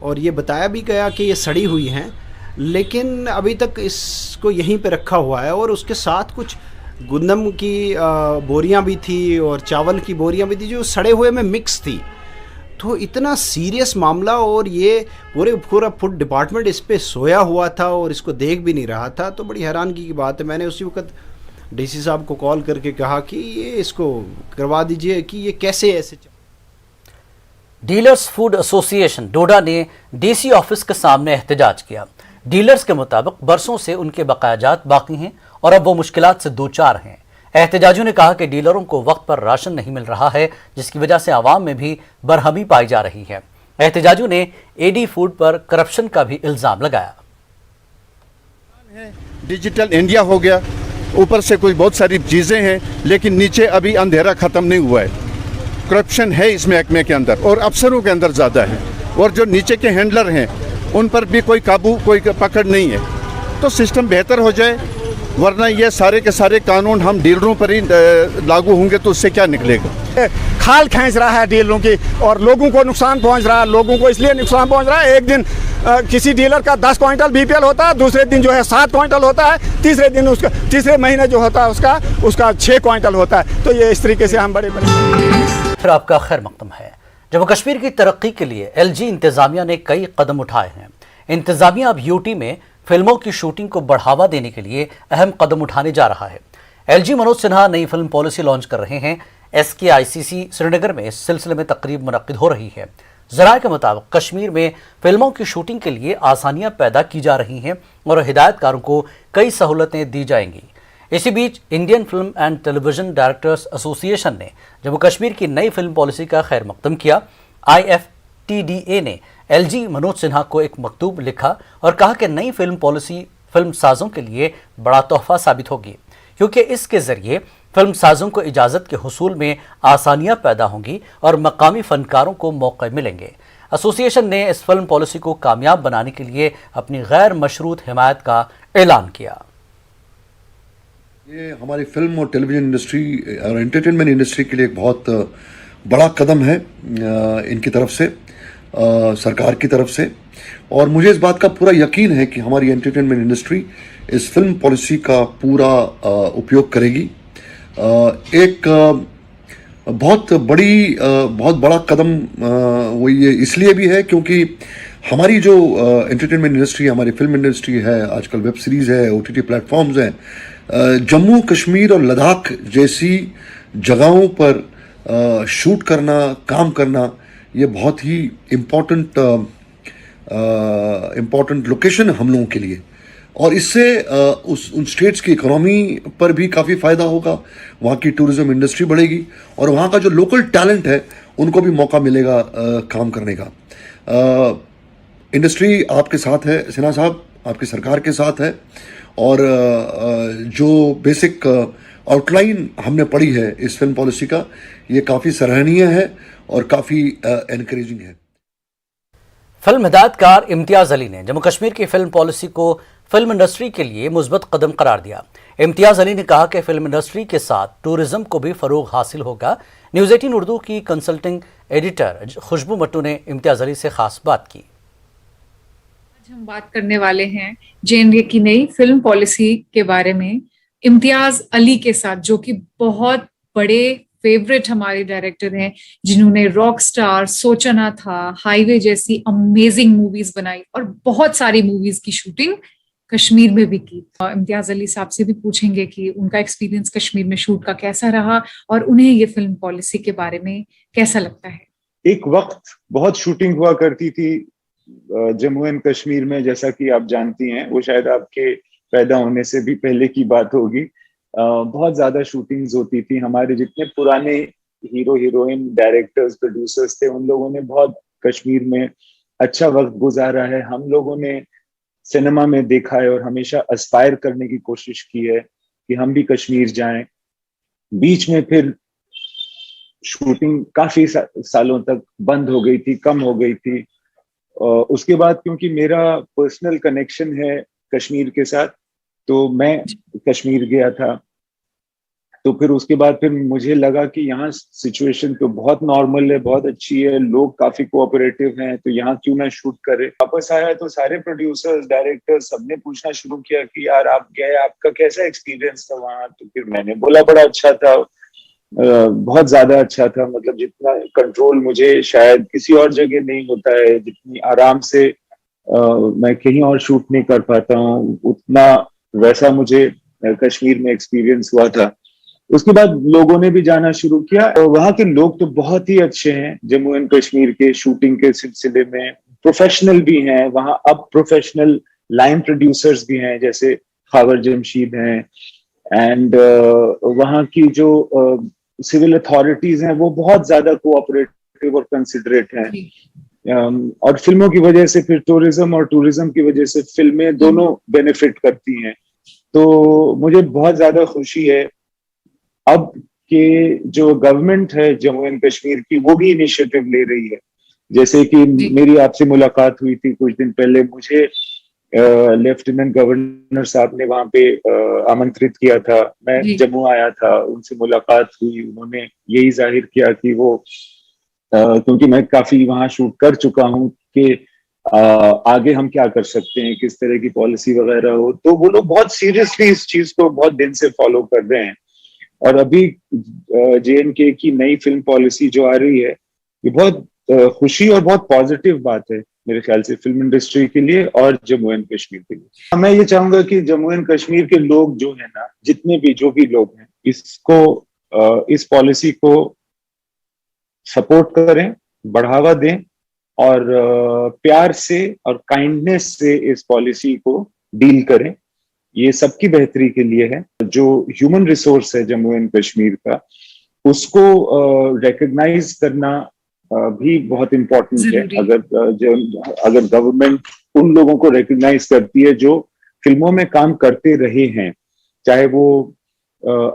और ये बताया भी गया कि ये सड़ी हुई हैं, लेकिन अभी तक इसको यहीं पे रखा हुआ है। और उसके साथ कुछ गंदम की बोरियां भी थी और चावल की बोरियां भी थी जो सड़े हुए में मिक्स थी। तो इतना सीरियस मामला, और ये पूरा फूड डिपार्टमेंट इस पे सोया हुआ था और इसको देख भी नहीं रहा था। तो बड़ी हैरानगी की बात है। मैंने उसी वक्त DC साहब को कॉल करके कहा कि ये इसको करवा दीजिए कि ये कैसे ऐसे।
डीलर्स फूड एसोसिएशन डोडा ने DC ऑफिस के सामने एहतजाज किया। डीलर्स के मुताबिक बरसों से उनके बकायाजात बाकी हैं और अब वो मुश्किलात से 2-4 हैं। एहतजाजियों ने कहा कि डीलरों को वक्त पर राशन नहीं मिल रहा है, जिसकी वजह से आवाम में भी बरहमी पाई जा रही है। एहतजाजियों ने AD फूड पर करप्शन का भी इल्ज़ाम लगाया।
डिजिटल इंडिया हो गया, ऊपर से कुछ बहुत सारी चीज़ें हैं, लेकिन नीचे अभी अंधेरा ख़त्म नहीं हुआ है। करप्शन है इस महकमे के अंदर और अफसरों के अंदर ज़्यादा है, और जो नीचे के हैंडलर हैं उन पर भी कोई काबू, कोई पकड़ नहीं है। तो सिस्टम बेहतर हो जाए वरना ये सारे के सारे कानून हम डीलरों पर ही लागू होंगे तो उससे क्या निकलेगा।
खाल खींच रहा है डीलरों की और लोगों को नुकसान पहुंच रहा है। लोगों को इसलिए नुकसान पहुंच रहा है, एक दिन किसी डीलर का 10 क्विंटल बीपीएल होता है, दूसरे दिन जो है 7 क्विंटल होता है, तीसरे दिन उसका तीसरे महीने जो होता है उसका 6 क्विंटल होता है। तो ये इस तरीके से हम बड़े
फिर आपका खैर मकदम है। जम्मू कश्मीर की तरक्की के लिए LG इंतजामिया ने कई कदम उठाए हैं। इंतजामिया अब यूटी में फिल्मों की शूटिंग को बढ़ावा देने के लिए अहम कदम उठाने जा रहा है। LG मनोज सिन्हा नई फिल्म पॉलिसी लॉन्च कर रहे हैं। SKICC श्रीनगर में इस सिलसिले में तकरीब मुनक्किद हो रही है। ज़राए के मुताबिक कश्मीर में फिल्मों की शूटिंग के लिए आसानियां पैदा की जा रही हैं और हिदायतकारों को कई सहूलतें दी जाएंगी। इसी बीच Indian film and television directors association ने जम्मू कश्मीर की नई फिल्म पॉलिसी का खैर मकदम किया। IFTDA ने LG मनोज सिन्हा को एक मकतूब लिखा और कहा कि नई फिल्म पॉलिसी फिल्म साजों के लिए बड़ा तोहफा साबित होगी, क्योंकि इसके जरिए फिल्म साजों को इजाज़त के हुसूल में आसानियां पैदा होंगी और मकामी फनकारों को मौके मिलेंगे। एसोसिएशन ने इस फिल्म पॉलिसी को कामयाब बनाने के लिए अपनी गैर मशरूत हिमायत का ऐलान किया।
ये हमारी फिल्म और टेलीविजन इंडस्ट्री और एंटरटेनमेंट इंडस्ट्री के लिए एक बहुत बड़ा कदम है इनकी तरफ से, सरकार की तरफ से, और मुझे इस बात का पूरा यकीन है कि हमारी एंटरटेनमेंट इंडस्ट्री इस फिल्म पॉलिसी का पूरा उपयोग करेगी। एक बहुत बड़ा कदम वो ये इसलिए भी है क्योंकि हमारी जो एंटरटेनमेंट इंडस्ट्री, हमारी फिल्म इंडस्ट्री है, आजकल वेब सीरीज़ है, OTT प्लेटफॉर्म्स हैं, जम्मू कश्मीर और लद्दाख जैसी जगहों पर शूट करना, काम करना, ये बहुत ही इम्पोर्टेंट लोकेशन है हम लोगों के लिए, और इससे उन स्टेट्स की इकोनॉमी पर भी काफ़ी फ़ायदा होगा, वहाँ की टूरिज़्म इंडस्ट्री बढ़ेगी और वहाँ का जो लोकल टैलेंट है उनको भी मौका मिलेगा काम करने का। इंडस्ट्री आपके साथ है सिन्हा साहब, आपकी सरकार के साथ है, और जो बेसिक आउटलाइन हमने पढ़ी है इस फिल्म पॉलिसी का, ये काफ़ी सराहनीय है और काफ़ी एनकरेजिंग है।
फिल्म हिदायतकार इम्तियाज़ अली ने जम्मू कश्मीर की फिल्म पॉलिसी को फिल्म इंडस्ट्री के लिए मुस्बत कदम करार दिया। इम्तियाज़ अली ने कहा कि फिल्म इंडस्ट्री के साथ टूरिज्म को भी फ़रोग हासिल होगा। न्यूज़ 18 उर्दू की कंसल्टिंग एडिटर खुशबू मट्टू ने इम्तियाज़ अली से खास बात की।
आज हम बात करने वाले हैं JNK की नई फिल्म पॉलिसी के बारे में इम्तियाज़ अली के साथ, जो कि बहुत बड़े फेवरेट हमारे डायरेक्टर हैं, जिन्होंने रॉक स्टार, सोचना था, हाईवे जैसी अमेजिंग मूवीज बनाई और बहुत सारी मूवीज की शूटिंग कश्मीर में भी की। इम्तियाज अली साहब से भी पूछेंगे कि उनका एक्सपीरियंस कश्मीर में शूट का कैसा रहा और उन्हें ये फिल्म पॉलिसी के बारे में कैसा लगता है।
एक वक्त बहुत शूटिंग हुआ करती थी जम्मू एंड कश्मीर में, जैसा कि आप जानती हैं, वो शायद आपके पैदा होने से भी पहले की बात होगी। बहुत ज्यादा शूटिंग्स होती थी। हमारे जितने पुराने हीरो हीरोइन, डायरेक्टर्स, प्रोड्यूसर्स थे, उन लोगों ने बहुत कश्मीर में अच्छा वक्त गुजारा है। हम लोगों ने सिनेमा में देखा है और हमेशा एस्पायर करने की कोशिश की है कि हम भी कश्मीर जाएं। बीच में फिर शूटिंग काफी सालों तक बंद हो गई थी, कम हो गई थी। उसके बाद क्योंकि मेरा पर्सनल कनेक्शन है कश्मीर के साथ, तो मैं कश्मीर गया था। तो फिर उसके बाद फिर मुझे लगा कि यहाँ सिचुएशन तो बहुत नॉर्मल है, बहुत अच्छी है, लोग काफी कोऑपरेटिव हैं, तो यहाँ क्यों ना शूट करें। वापस आया तो सारे प्रोड्यूसर्स, डायरेक्टर्स सबने पूछना शुरू किया कि यार आप गए, आपका कैसा एक्सपीरियंस था वहाँ। तो फिर मैंने बोला बड़ा अच्छा था, बहुत ज्यादा अच्छा था। मतलब जितना कंट्रोल मुझे शायद किसी और जगह नहीं होता है, जितनी आराम से मैं कहीं और शूट नहीं कर पाता हूँ, उतना वैसा मुझे कश्मीर में एक्सपीरियंस हुआ था। उसके बाद लोगों ने भी जाना शुरू किया और वहाँ के लोग तो बहुत ही अच्छे हैं। जम्मू एंड कश्मीर के शूटिंग के सिलसिले में प्रोफेशनल भी हैं वहाँ। अब प्रोफेशनल लाइन प्रोड्यूसर्स भी हैं, जैसे खावर जमशीद हैं, एंड वहाँ की जो सिविल अथॉरिटीज हैं वो बहुत ज्यादा कोऑपरेटिव और कंसिडरेट हैं। और फिल्मों की वजह से फिर टूरिज्म और टूरिज्म की वजह से फिल्में दोनों बेनिफिट करती हैं। तो मुझे बहुत ज्यादा खुशी है अब के जो गवर्नमेंट है जम्मू एंड कश्मीर की, वो भी इनिशिएटिव ले रही है। जैसे कि मेरी आपसे मुलाकात हुई थी कुछ दिन पहले, मुझे लेफ्टिनेंट गवर्नर साहब ने वहां पे आमंत्रित किया था। मैं जम्मू आया था, उनसे मुलाकात हुई, उन्होंने यही जाहिर किया कि वो क्योंकि मैं काफी वहां शूट कर चुका हूं कि आगे हम क्या कर सकते हैं, किस तरह की पॉलिसी वगैरह हो, तो वो लोग बहुत सीरियसली इस चीज को बहुत दिन से फॉलो कर रहे हैं। और अभी JNK की नई फिल्म पॉलिसी जो आ रही है, ये बहुत खुशी और बहुत पॉजिटिव बात है मेरे ख्याल से फिल्म इंडस्ट्री के लिए और जम्मू एंड कश्मीर के लिए। मैं ये चाहूंगा कि जम्मू एंड कश्मीर के लोग जो है ना, जितने भी जो भी लोग हैं, इसको इस पॉलिसी को सपोर्ट करें, बढ़ावा दें और प्यार से और काइंडनेस से इस पॉलिसी को डील करें। ये सबकी बेहतरी के लिए है। जो ह्यूमन रिसोर्स है जम्मू एंड कश्मीर का, उसको रिकॉग्नाइज करना भी बहुत इम्पोर्टेंट है। अगर गवर्नमेंट उन लोगों को रिकॉग्नाइज करती है जो फिल्मों में काम करते रहे हैं, चाहे वो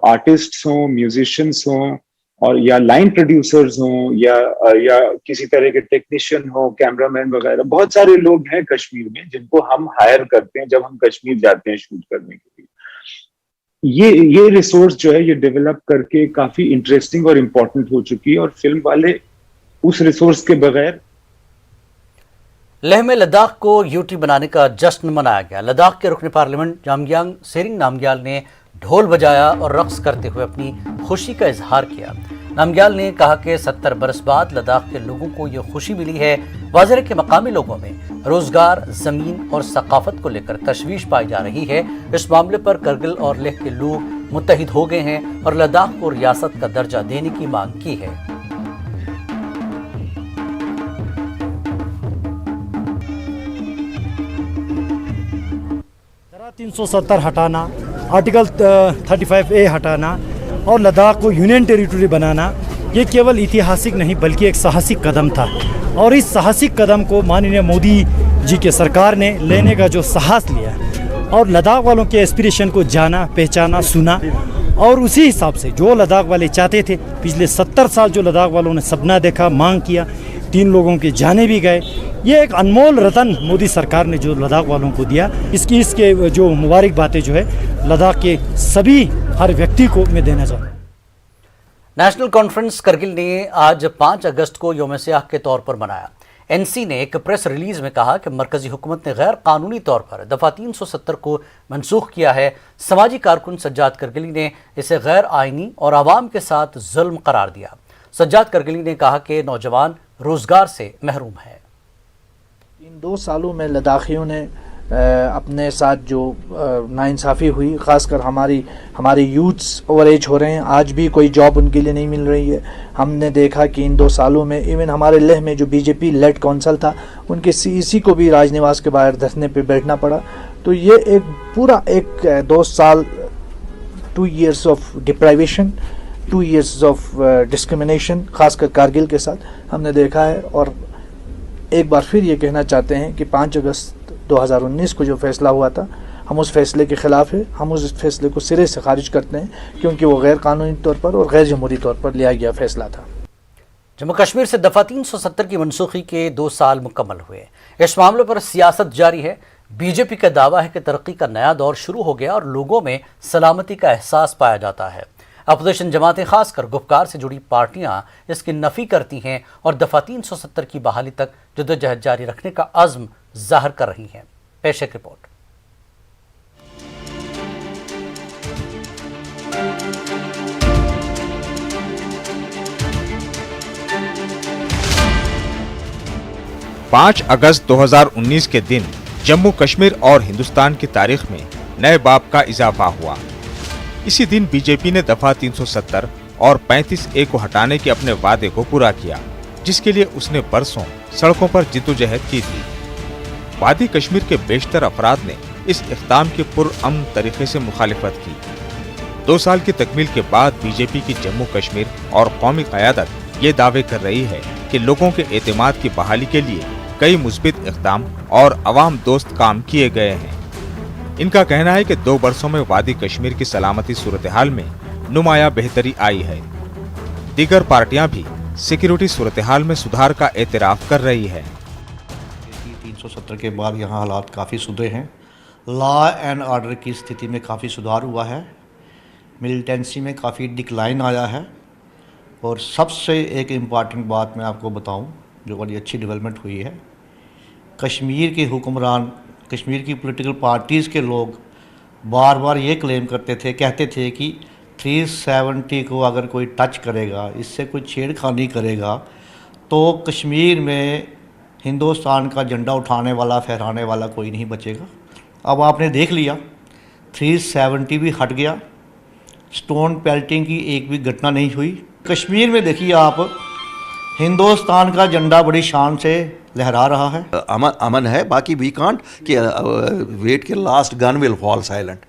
आर्टिस्ट हों, म्यूजिशियंस हों और या लाइन प्रोड्यूसर्स हों या किसी तरह के टेक्नीशियन हो, कैमरामैन वगैरह, बहुत सारे लोग हैं कश्मीर में जिनको हम हायर करते हैं जब हम कश्मीर जाते हैं शूट करने के लिए। ये रिसोर्स जो है ये डेवलप करके काफी इंटरेस्टिंग और इम्पोर्टेंट हो चुकी है और फिल्म वाले उस रिसोर्स के बगैर।
लेह में लद्दाख को यूटी बनाने का जश्न मनाया गया। लद्दाख के रुकन पार्लियामेंट नामग्याल सेरिंग नामग्याल ने ढोल बजाया और रक्स करते हुए अपनी खुशी का इजहार किया। नामग्याल ने कहा कि 70 बरस बाद लद्दाख के लोगों को ये खुशी मिली है। वाज़ेह के मकामी लोगों में रोजगार, जमीन और सकाफत को लेकर तशवीश पाई जा रही है। इस मामले पर करगिल और लेह के लोग मुत्तहिद हो गए हैं और लद्दाख को रियासत का दर्जा देने की मांग की है।
370 हटाना, आर्टिकल 35A हटाना और लद्दाख को यूनियन टेरिटरी बनाना, ये केवल ऐतिहासिक नहीं बल्कि एक साहसिक कदम था। और इस साहसिक कदम को माननीय मोदी जी के सरकार ने लेने का जो साहस लिया और लद्दाख वालों के एस्पिरेशन को जाना, पहचाना, सुना और उसी हिसाब से जो लद्दाख वाले चाहते थे, पिछले 70 साल जो लद्दाख वालों ने सपना देखा, मांग किया, 3 लोगों के जाने भी गए, ये एक अनमोल रतन मोदी सरकार ने जो लद्दाख वालों को दिया, इसके जो मुबारक बातें जो है लद्दाख के सभी हर व्यक्ति को मैं देना चाहता हूँ।
नेशनल कॉन्फ्रेंस करगिल ने आज 5 अगस्त को यौम सियाह के तौर पर मनाया। NC ने एक प्रेस रिलीज में कहा कि मरकजी हुकूमत ने गैर कानूनी तौर पर दफ़ा 370 को मनसूख किया है। समाजी कारकुन सज्जाद करगिली ने इसे गैर आइनी और आवाम के साथ जुल्म करार दिया। सज्जाद करगिली ने कहा कि नौजवान रोजगार से महरूम है।
इन 2 सालों में लद्दाखियों ने अपने साथ जो नाइंसाफ़ी हुई, ख़ासकर हमारे यूथ्स ओवर एज हो रहे हैं, आज भी कोई जॉब उनके लिए नहीं मिल रही है। हमने देखा कि इन 2 सालों में इवन हमारे लेह में जो BJP लेड कौंसल था, उनके CEC को भी राजनिवास के बाहर धरने पे बैठना पड़ा। तो ये एक पूरा 2 साल, 2 years of deprivation, 2 years of discrimination, ख़ासकर कारगिल के साथ हमने देखा है। और एक बार फिर ये कहना चाहते हैं कि 5 अगस्त 2019 को जो फैसला हुआ था, हम उस फैसले के ख़िलाफ़ है। हम उस फैसले को सिरे से खारिज करते हैं क्योंकि वो गैर कानूनी तौर पर और गैर जमहूरी तौर पर लिया गया फैसला था।
जम्मू कश्मीर से दफ़ा 370 की मनसूखी के 2 साल मुकम्मल हुए। इस मामले पर सियासत जारी है। BJP का दावा है कि तरक्की का नया दौर शुरू हो गया और लोगों में सलामती का एहसास पाया जाता है। अपोजिशन जमातें, खासकर गुफ्कार से जुड़ी पार्टियां इसकी नफ़ी करती हैं और दफ़ा 370 की बहाली तक जद्दोजहद जारी रखने का अज़्म जाहिर कर रही हैं। पेश एक रिपोर्ट।
पाँच अगस्त 2019 के दिन जम्मू कश्मीर और हिंदुस्तान की तारीख में नए बाब का इजाफा हुआ। इसी दिन बीजेपी ने दफा 370 और 35A को हटाने के अपने वादे को पूरा किया, जिसके लिए उसने बरसों सड़कों पर जिद्दोजहद की थी। वादी कश्मीर के बेशतर अफराद ने इस इक़दाम की पुरअमन तरीके से मुखालिफत की। 2 साल की तकमील के बाद बीजेपी की जम्मू कश्मीर और कौमी क़यादत ये दावे कर रही है कि लोगों के एतमाद की बहाली के लिए कई मुस्बित इक़दाम और अवाम दोस्त काम किए गए हैं। इनका कहना है कि 2 बरसों में वादी कश्मीर की सलामती सूरत हाल में नुमाया बेहतरी आई है। दीगर पार्टियां भी सिक्योरिटी सूरत हाल में सुधार का एतराफ़ कर रही है।
370 के बाद यहाँ हालात काफ़ी सुधरे हैं। लॉ एंड ऑर्डर की स्थिति में काफ़ी सुधार हुआ है, मिलिटेंसी में काफ़ी डिक्लाइन आया है। और सबसे एक इम्पॉर्टेंट बात मैं आपको बताऊं जो बड़ी अच्छी डेवलपमेंट हुई है, कश्मीर के हुक्मरान, कश्मीर की पॉलिटिकल पार्टीज़ के लोग बार बार ये क्लेम कहते थे कि 370 को अगर कोई टच करेगा, इससे कोई छेड़खानी करेगा तो कश्मीर में हिंदुस्तान का झंडा उठाने वाला, फहराने वाला कोई नहीं बचेगा। अब आपने देख लिया 370 भी हट गया, स्टोन पेल्टिंग की एक भी घटना नहीं हुई। कश्मीर में देखिए आप, हिंदुस्तान का झंडा बड़ी शान से लहरा रहा है।
अमन है, बाकी वी कांट कि वेट के last gun will fall silent.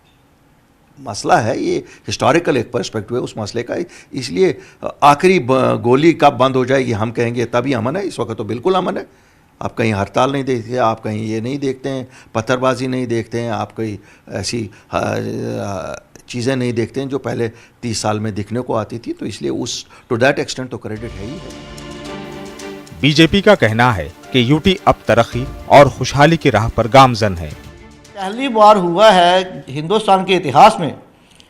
मसला है ये, हिस्टोरिकल एक पर्सपेक्टिव है उस मसले का, इसलिए आखिरी गोली कब बंद हो जाएगी हम कहेंगे तभी अमन है। इस वक्त तो बिल्कुल अमन है। आप कहीं हड़ताल नहीं देखते, आप कहीं ये नहीं देखते हैं, पत्थरबाजी नहीं देखते हैं, आप कहीं ऐसी चीज़ें नहीं देखते हैं जो पहले 30 साल में दिखने को आती थी। तो इसलिए उस टू दैट एक्सटेंट तो क्रेडिट है ही है।
बीजेपी का कहना है कि यूटी अब तरक्की और खुशहाली की राह पर गामजन है।
पहली बार हुआ है हिंदुस्तान के इतिहास में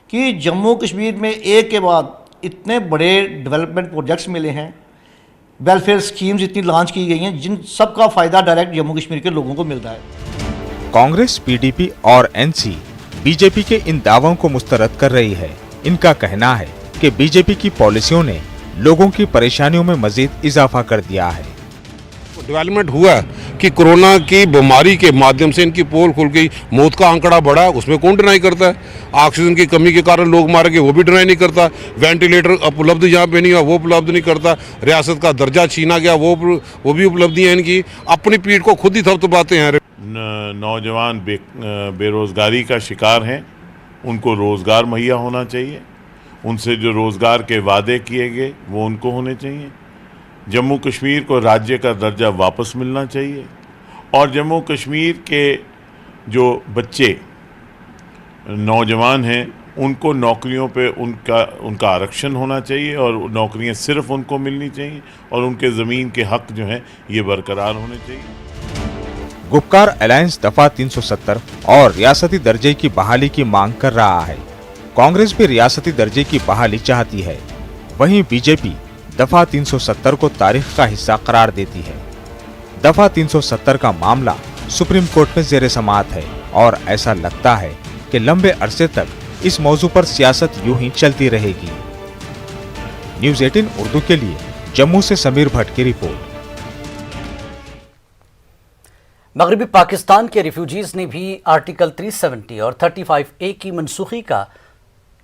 कि जम्मू कश्मीर में एक के बाद इतने बड़े डेवलपमेंट प्रोजेक्ट्स मिले हैं, वेलफेयर स्कीम्स इतनी लॉन्च की गई हैं जिन सब का फ़ायदा डायरेक्ट जम्मू कश्मीर के लोगों को मिलता है।
कांग्रेस, पीडीपी और एनसी बीजेपी के इन दावों को मुस्तरद कर रही है। इनका कहना है कि बीजेपी की पॉलिसियों ने लोगों की परेशानियों में मजीद इजाफा कर दिया है।
डेवलपमेंट हुआ कि कोरोना की बीमारी के माध्यम से इनकी पोल खुल गई, मौत का आंकड़ा बढ़ा, उसमें कौन डिनाई करता है। ऑक्सीजन की कमी के कारण लोग मारे गए, वो भी डिनाई नहीं करता। वेंटिलेटर उपलब्ध जहाँ पे नहीं हुआ वो उपलब्ध नहीं करता। रियासत का दर्जा छीना गया, वो भी उपलब्धियाँ इनकी। अपनी पीठ को खुद ही थपथपाते हैं।
नौजवान बेरोजगारी का शिकार हैं, उनको रोज़गार मुहैया होना चाहिए। उनसे जो रोज़गार के वादे किए गए वो उनको होने चाहिए। जम्मू कश्मीर को राज्य का दर्जा वापस मिलना चाहिए और जम्मू कश्मीर के जो बच्चे नौजवान हैं उनको नौकरियों पे उनका आरक्षण होना चाहिए और नौकरियां सिर्फ उनको मिलनी चाहिए और उनके ज़मीन के हक जो हैं ये बरकरार होने चाहिए।
गुपकार अलायंस दफा 370 और रियासती दर्जे की बहाली की मांग कर रहा है। कांग्रेस भी रियासती दर्जे की बहाली चाहती है। वहीं बीजेपी दफा 370 को तारीख का हिस्सा करार देती है। दफा 370 का मामला सुप्रीम कोर्ट में जेर समाअत है और ऐसा लगता है कि लंबे अरसे तक इस मौजू पर सियासत यूं ही चलती रहेगी। न्यूज़ 18 उर्दू के लिए जम्मू से समीर भट्ट की रिपोर्ट।
मगरबी पाकिस्तान के रिफ्यूजीज ने भी आर्टिकल 370 और 35A की मनसूखी का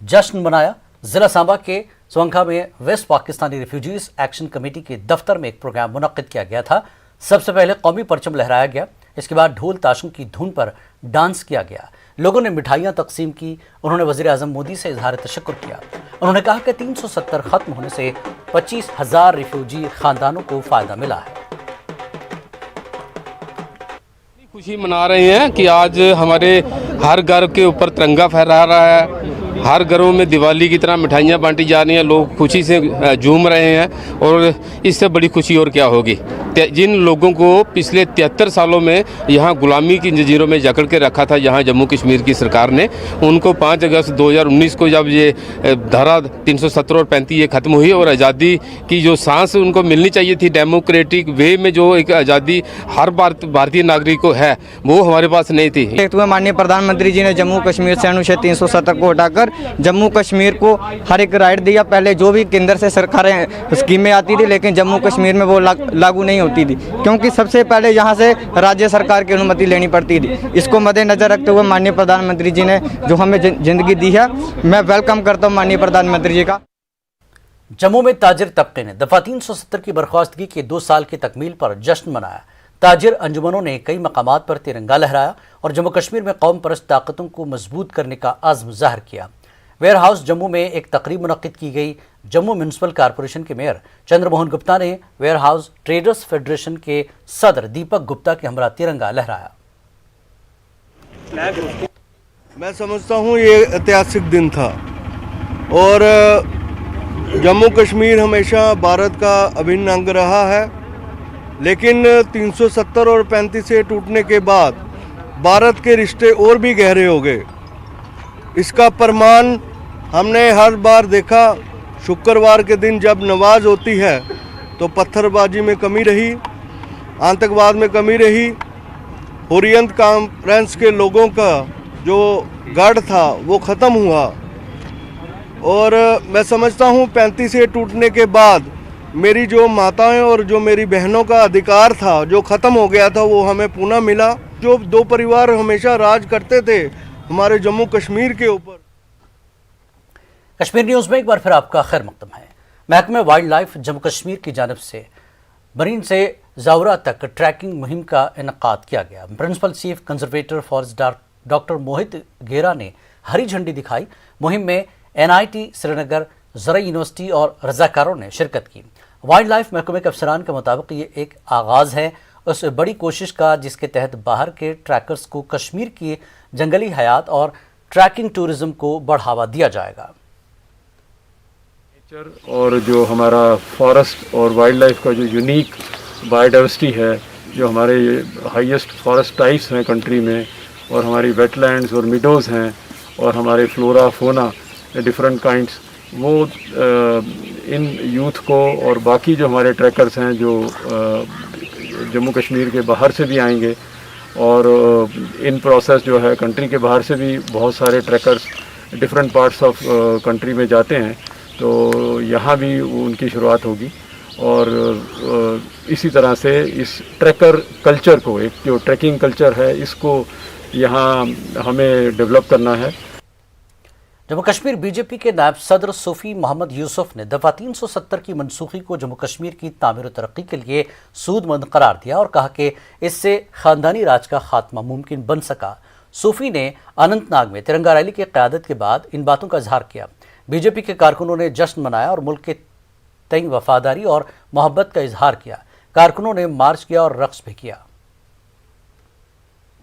जश्न मनाया। जिला सांबा के सोंखा में west Pakistani refugees action committee के दफ्तर में एक प्रोग्राम मुनक्किद किया गया था। सबसे पहले कौमी परचम लहराया गया, इसके बाद ढोल ताशों की धुन पर डांस किया गया। लोगों ने मिठाइयां तकसीम की। उन्होंने वज़ीर आज़म मोदी से इजहार तशक्कुर किया। उन्होंने कहा कि 370 खत्म होने से 25,000 रिफ्यूजी खानदानों को फायदा मिला है।
खुशी मना रहे हैं कि आज हमारे हर घर के ऊपर तिरंगा फहरा रहा है। हर घरों में दिवाली की तरह मिठाइयाँ बांटी जा रही हैं, लोग खुशी से झूम रहे हैं और इससे बड़ी खुशी और क्या होगी। जिन लोगों को पिछले 73 सालों में यहाँ गुलामी की जंजीरों में जकड़ के रखा था यहाँ जम्मू कश्मीर की सरकार ने, उनको 5 अगस्त 2019 को जब ये धारा 370 और 35 ये ख़त्म हुई और आज़ादी की जो सांस उनको मिलनी चाहिए थी डेमोक्रेटिक वे में, जो एक आज़ादी हर भारतीय नागरिक को है, वो हमारे पास नहीं थी।
माननीय प्रधानमंत्री जी ने जम्मू कश्मीर से अनुच्छेद 370 को हटाकर जम्मू कश्मीर को हर एक राइट दिया। पहले जो भी केंद्र से सरकारें स्कीमें आती थी लेकिन जम्मू कश्मीर में वो लागू नहीं होती थी, क्योंकि सबसे पहले यहाँ से राज्य सरकार की अनुमति लेनी पड़ती थी। इसको मद्देनजर रखते हुए माननीय प्रधानमंत्री जी ने जो हमें जिंदगी दी है, मैं वेलकम करता हूँ माननीय प्रधानमंत्री जी का।
जम्मू में ताजिर तबके ने दफा 370 की बर्खास्तगी के 2 साल की तकमील पर जश्न मनाया। ताजिर अंजुमनों ने कई मकामात पर तिरंगा लहराया और जम्मू कश्मीर में कौम परस्त ताकतों को मजबूत करने का आज़्म ज़ाहिर किया। वेयर हाउस जम्मू में एक तकरीब मुनक्किद की गई। जम्मू म्यूनसिपल कॉरपोरेशन के मेयर चंद्रमोहन गुप्ता ने वेयर हाउस ट्रेडर्स फेडरेशन के सदर दीपक गुप्ता के हमरा तिरंगा लहराया।
मैं समझता हूँ ये ऐतिहासिक दिन था और जम्मू कश्मीर हमेशा भारत का अभिन्न अंग रहा है। लेकिन 370 और 35 ए टूटने के बाद भारत के रिश्ते और भी गहरे हो गए। इसका प्रमाण हमने हर बार देखा। शुक्रवार के दिन जब नमाज होती है तो पत्थरबाजी में कमी रही, आतंकवाद में कमी रही। हुर्रियत कॉन्फ्रेंस के लोगों का जो गढ़ था वो ख़त्म हुआ। और मैं समझता हूँ 35 ए टूटने के बाद मेरी जो माताएं और जो मेरी बहनों का अधिकार था जो ख़त्म हो गया था वो हमें पुनः मिला। जो दो परिवार हमेशा राज करते थे हमारे जम्मू कश्मीर के ऊपर।
कश्मीर न्यूज़ में एक बार फिर आपका खैर मकदम है। महकमे वाइल्ड लाइफ जम्मू कश्मीर की जानिब से बरीन से जावरा तक ट्रैकिंग मुहिम का इनकाद किया गया। Principal chief conservator forest doctor Mohit Gera ने हरी झंडी दिखाई। मुहिम में NIT श्रीनगर, ज़राई यूनिवर्सिटी और रजाकारों ने शिरकत की। वाइल्ड लाइफ महकमे के अफसरान के मुताबिक ये एक आगाज़ है उस बड़ी कोशिश का जिसके तहत बाहर के ट्रैकर्स को कश्मीर की जंगली हयात और ट्रैकिंग टूरिज्म को बढ़ावा दिया जाएगा।
और जो हमारा फॉरेस्ट और वाइल्ड लाइफ का जो यूनिक बायोडाइवर्सिटी है, जो हमारे हाईएस्ट फॉरेस्ट टाइप्स हैं कंट्री में, और हमारी वेटलैंड्स और मिडोज़ हैं, और हमारे फ्लोरा फोना डिफरेंट काइंड्स, वो इन यूथ को और बाकी जो हमारे ट्रैकर्स हैं जो जम्मू कश्मीर के बाहर से भी आएंगे, और इन प्रोसेस जो है कंट्री के बाहर से भी बहुत सारे trekkers different parts of country में जाते हैं, तो यहाँ भी उनकी शुरुआत होगी। और इसी तरह से इस ट्रैकर कल्चर को, एक जो ट्रैकिंग कल्चर है, इसको यहाँ हमें डेवलप करना है।
जम्मू कश्मीर बीजेपी के नायब सदर सूफी मोहम्मद यूसुफ ने दफ़ा 370 की मनसूखी को जम्मू कश्मीर की तामीर और तरक्की के लिए सूदमंद करार दिया और कहा कि इससे ख़ानदानी राज का खात्मा मुमकिन बन सका। सूफी ने अनंतनाग में तिरंगा रैली की क़यादत के बाद इन बातों का इजहार किया। बीजेपी के कारकुनों ने जश्न मनाया और मुल्क के तय वफादारी और मोहब्बत का इजहार किया। कारकुनों ने मार्च किया और रक्स भी किया।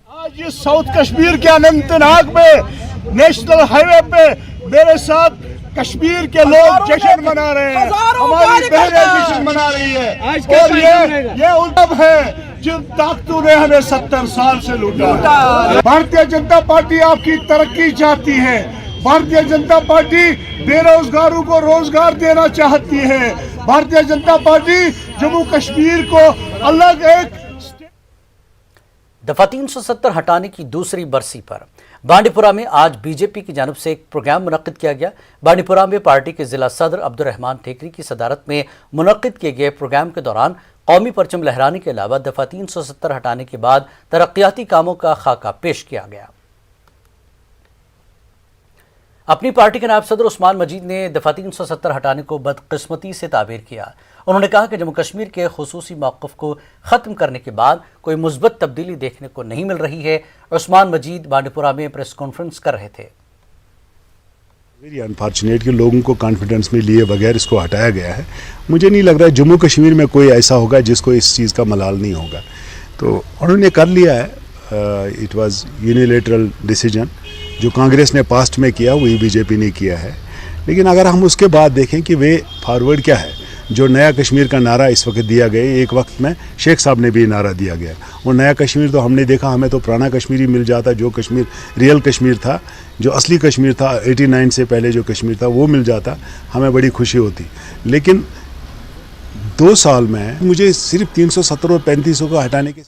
आज ये साउथ कश्मीर के अनंतनाग में नेशनल हाईवे पे मेरे साथ कश्मीर के लोग जश्न मना रहे हैं, हमारी बहनें जश्न मना रही है। और ये उल्टम है जिन ताकतों ने हमें 70 साल से लूटा। भारतीय जनता पार्टी आपकी तरक्की चाहती है। भारतीय जनता पार्टी बेरोजगारों को रोजगार देना चाहती है। भारतीय जनता पार्टी जम्मू कश्मीर को अलग एक
दफा 370 हटाने की दूसरी बरसी पर बांडीपुरा में आज बीजेपी की जानिब से एक प्रोग्राम मुनक्किद किया गया। बांडीपुरा में पार्टी के जिला सदर अब्दुर्रहमान ठेकरी की सदारत में मुनक्किद किए गए प्रोग्राम के दौरान कौमी परचम लहराने के अलावा दफा 370 हटाने के बाद तरक्याती कामों का खाका पेश किया गया। अपनी पार्टी के नायब सदर उस्मान मजीद ने दफा 370 हटाने को बदकिस्मती से ताबीर किया। उन्होंने कहा कि जम्मू कश्मीर के खुसूसी मौक़िफ़ को ख़त्म करने के बाद कोई मुस्बत तब्दीली देखने को नहीं मिल रही है। उस्मान मजीद बांडीपुरा में प्रेस कॉन्फ्रेंस कर रहे थे।
वेरी अनफॉर्चुनेट कि लोगों को कॉन्फिडेंस में लिए बगैर इसको हटाया गया है। मुझे नहीं लग रहा है जम्मू कश्मीर में कोई ऐसा होगा जिसको इस चीज़ का मलाल नहीं होगा। तो उन्होंने कर लिया है। It was unilateral decision. जो कांग्रेस ने पास्ट में किया वही बीजेपी ने किया है। लेकिन अगर हम उसके बाद देखें कि वे फॉरवर्ड क्या है, जो नया कश्मीर का नारा इस वक्त दिया गया, एक वक्त में शेख साहब ने भी नारा दिया गया। वो नया कश्मीर तो हमने देखा, हमें तो पुराना कश्मीर ही मिल जाता। जो कश्मीर रियल कश्मीर था, जो असली कश्मीर था, 89 से पहले जो कश्मीर था, वो मिल जाता, हमें बड़ी खुशी होती। लेकिन 2 साल में मुझे सिर्फ 370 और 3500 को हटाने के।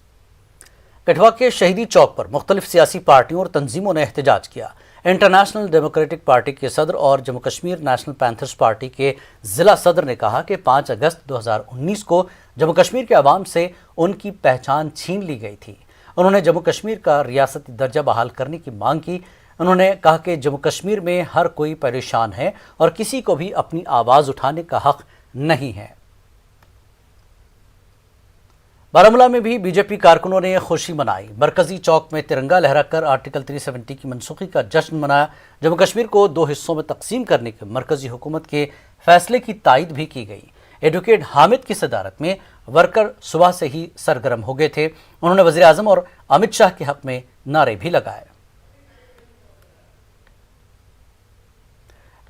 कठुआ के शहीदी चौक पर मुख्तलिफ सियासी पार्टियों और तंजीमों ने एहतजाज किया। इंटरनेशनल डेमोक्रेटिक पार्टी के सदर और Jammu Kashmir national panthers party के ज़िला सदर ने कहा कि 5 अगस्त 2019 को जम्मू कश्मीर के अवाम से उनकी पहचान छीन ली गई थी। उन्होंने जम्मू कश्मीर का रियासती दर्जा बहाल करने की मांग की। उन्होंने कहा कि जम्मू कश्मीर में हर कोई परेशान है और किसी को भी अपनी आवाज़ उठाने का हक नहीं है। बारामूला में भी बीजेपी कारकुनों ने खुशी मनाई। मरकजी चौक में तिरंगा लहराकर आर्टिकल 370 की मनसूखी का जश्न मनाया। जम्मू कश्मीर को 2 हिस्सों में तकसीम करने के मरकजी हुकूमत के फैसले की तायद भी की गई। एडवोकेट हामिद की सदारत में वर्कर सुबह से ही सरगर्म हो गए थे। उन्होंने वज़ीर आज़म और अमित शाह के हक में नारे भी लगाए।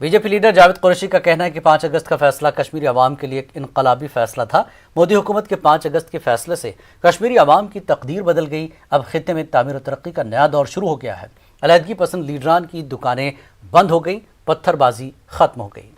बीजेपी लीडर जावेद कुरैशी का कहना है कि 5 अगस्त का फैसला कश्मीरी अवाम के लिए एक इनकलाबी फैसला था। मोदी हुकूमत के 5 अगस्त के फैसले से कश्मीरी अवाम की तकदीर बदल गई। अब खित्ते में तामीर और तरक्की का नया दौर शुरू हो गया है। अलहदगी पसंद लीडरान की दुकानें बंद हो गई, पत्थरबाजी खत्म हो गई।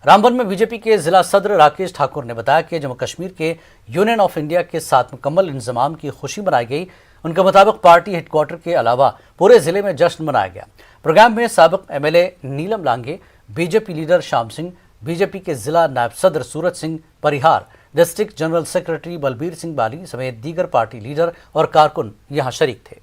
रामबन में बीजेपी के जिला सदर राकेश ठाकुर ने बताया कि जम्मू कश्मीर के यूनियन ऑफ इंडिया के साथ मुकम्मल इंतजाम की खुशी मनाई गई। उनके मुताबिक पार्टी हेडक्वार्टर के अलावा पूरे जिले में जश्न मनाया गया। प्रोग्राम में साबिक MLA Neelam Lange, BJP leader Shyam Singh, BJP के जिला नायब सदर Suraj Singh Parihar, district general secretary Balbir Singh Bali समेत दीगर पार्टी लीडर और कारकुन यहां शरीक थे।